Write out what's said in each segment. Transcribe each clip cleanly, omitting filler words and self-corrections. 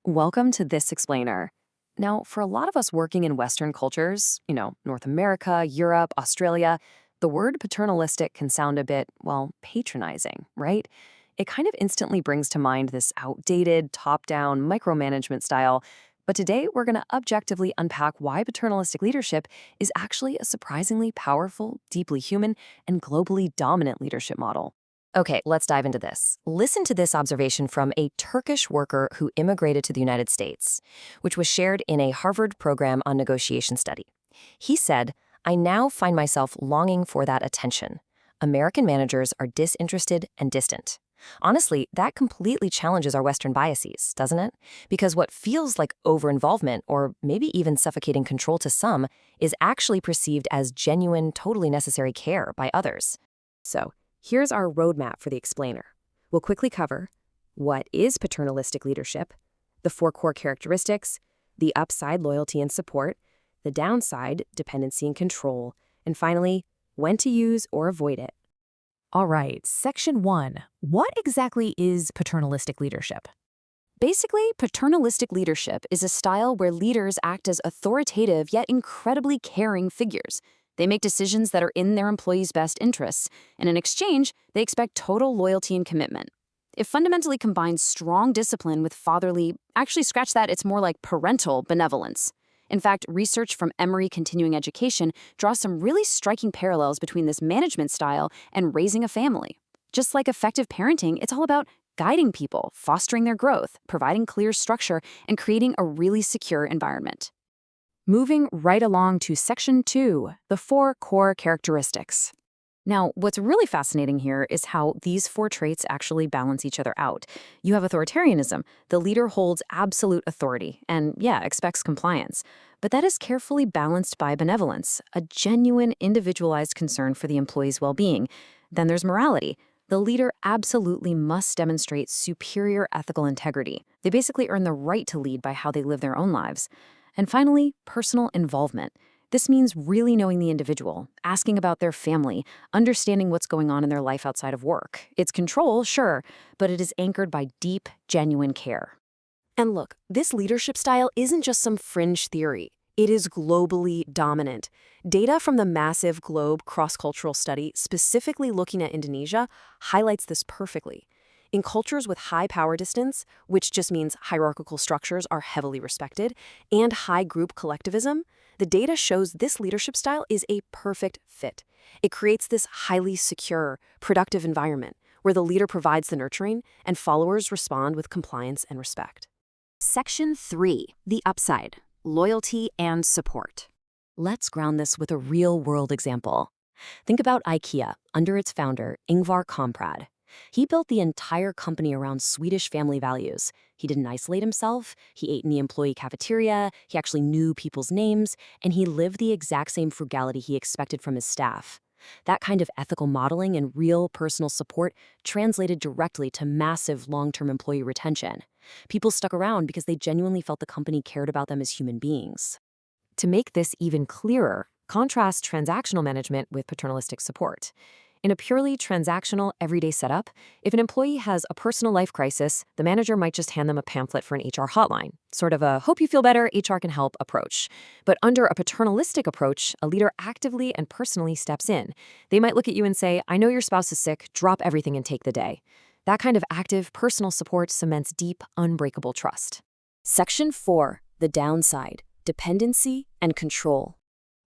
Welcome to This Explainer. Now, for a lot of us working in Western cultures, North America, Europe, Australia, the word paternalistic can sound a bit, well, patronizing, right? It kind of instantly brings to mind this outdated, top-down micromanagement style. But today, we're going to objectively unpack why paternalistic leadership is actually a surprisingly powerful, deeply human, and globally dominant leadership model. Okay, let's dive into this. Listen to this observation from a Turkish worker who immigrated to the United States, which was shared in a Harvard program on negotiation study. He said, "I now find myself longing for that attention. American managers are disinterested and distant." Honestly, that completely challenges our Western biases, doesn't it? Because what feels like over-involvement or maybe even suffocating control to some is actually perceived as genuine, totally necessary care by others. So, here's our roadmap for the explainer. We'll quickly cover what is paternalistic leadership, the 4 core characteristics, the upside, loyalty and support, the downside, dependency and control, and finally, when to use or avoid it. All right, Section 1. What exactly is paternalistic leadership? Basically, paternalistic leadership is a style where leaders act as authoritative yet incredibly caring figures. They make decisions that are in their employees' best interests, and in exchange, they expect total loyalty and commitment. It fundamentally combines strong discipline with fatherly, actually scratch that, it's more like parental benevolence. In fact, research from Emory Continuing Education draws some really striking parallels between this management style and raising a family. Just like effective parenting, it's all about guiding people, fostering their growth, providing clear structure, and creating a really secure environment. Moving right along to Section 2, the 4 core characteristics. Now, what's really fascinating here is how these 4 traits actually balance each other out. You have authoritarianism. The leader holds absolute authority and, expects compliance. But that is carefully balanced by benevolence, a genuine, individualized concern for the employee's well-being. Then there's morality. The leader absolutely must demonstrate superior ethical integrity. They basically earn the right to lead by how they live their own lives. And finally, personal involvement. This means really knowing the individual, asking about their family, understanding what's going on in their life outside of work. It's control, sure, but it is anchored by deep, genuine care. And look, this leadership style isn't just some fringe theory. It is globally dominant. Data from the massive Globe cross-cultural study, specifically looking at Indonesia, highlights this perfectly. In cultures with high power distance, which just means hierarchical structures are heavily respected, and high group collectivism, the data shows this leadership style is a perfect fit. It creates this highly secure, productive environment where the leader provides the nurturing and followers respond with compliance and respect. Section 3, the upside, loyalty and support. Let's ground this with a real-world example. Think about IKEA under its founder, Ingvar Kamprad. He built the entire company around Swedish family values. He didn't isolate himself, he ate in the employee cafeteria, he actually knew people's names, and he lived the exact same frugality he expected from his staff. That kind of ethical modeling and real personal support translated directly to massive long-term employee retention. People stuck around because they genuinely felt the company cared about them as human beings. To make this even clearer, contrast transactional management with paternalistic support. In a purely transactional, everyday setup, if an employee has a personal life crisis, the manager might just hand them a pamphlet for an HR hotline, sort of a hope you feel better, HR can help approach. But under a paternalistic approach, a leader actively and personally steps in. They might look at you and say, "I know your spouse is sick, drop everything and take the day." That kind of active, personal support cements deep, unbreakable trust. Section 4, the downside, dependency and control.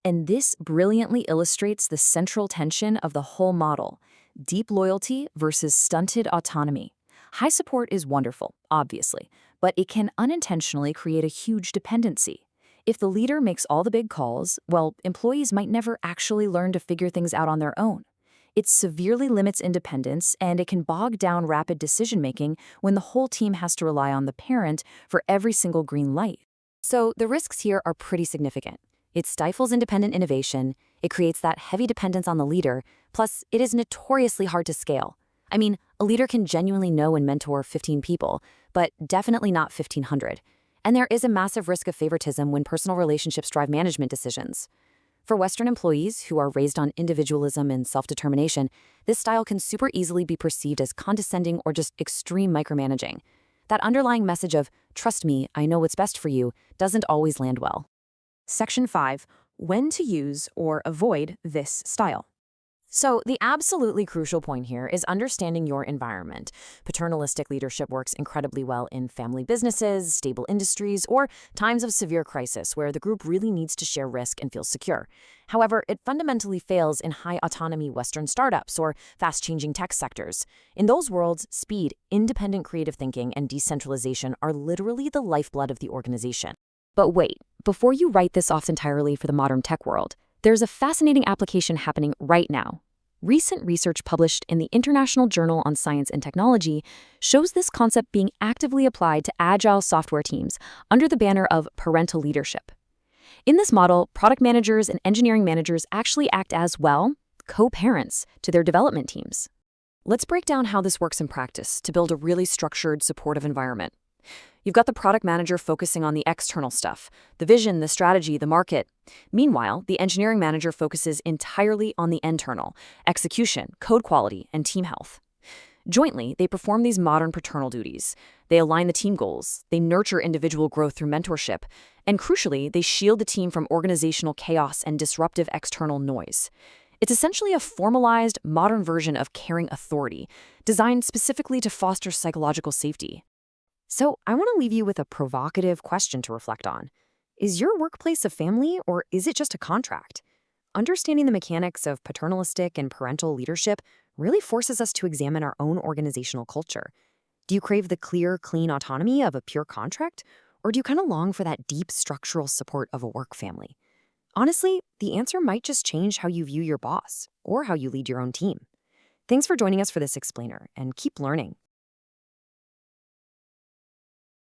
And this brilliantly illustrates the central tension of the whole model: deep loyalty versus stunted autonomy. High support is wonderful, obviously, but it can unintentionally create a huge dependency. If the leader makes all the big calls, well, employees might never actually learn to figure things out on their own. It severely limits independence, and it can bog down rapid decision-making when the whole team has to rely on the parent for every single green light. So the risks here are pretty significant. It stifles independent innovation, it creates that heavy dependence on the leader, plus it is notoriously hard to scale. I mean, a leader can genuinely know and mentor 15 people, but definitely not 1,500. And there is a massive risk of favoritism when personal relationships drive management decisions. For Western employees who are raised on individualism and self-determination, this style can super easily be perceived as condescending or just extreme micromanaging. That underlying message of, trust me, I know what's best for you, doesn't always land well. Section 5. When to use or avoid this style. So, the absolutely crucial point here is understanding your environment. Paternalistic leadership works incredibly well in family businesses, stable industries, or times of severe crisis where the group really needs to share risk and feel secure. However, it fundamentally fails in high autonomy Western startups or fast changing tech sectors. In those worlds, speed, independent creative thinking, and decentralization are literally the lifeblood of the organization. But wait, before you write this off entirely for the modern tech world, there's a fascinating application happening right now. Recent research published in the International Journal on Science and Technology shows this concept being actively applied to agile software teams under the banner of parental leadership. In this model, product managers and engineering managers actually act as, well, co-parents to their development teams. Let's break down how this works in practice to build a really structured, supportive environment. You've got the product manager focusing on the external stuff, the vision, the strategy, the market. Meanwhile, the engineering manager focuses entirely on the internal, execution, code quality, and team health. Jointly, they perform these modern paternal duties. They align the team goals, they nurture individual growth through mentorship, and crucially, they shield the team from organizational chaos and disruptive external noise. It's essentially a formalized, modern version of caring authority, designed specifically to foster psychological safety. So, I want to leave you with a provocative question to reflect on. Is your workplace a family, or is it just a contract? Understanding the mechanics of paternalistic and parental leadership really forces us to examine our own organizational culture. Do you crave the clear, clean autonomy of a pure contract, or do you kind of long for that deep structural support of a work family? Honestly, the answer might just change how you view your boss or how you lead your own team. Thanks for joining us for this explainer, and keep learning.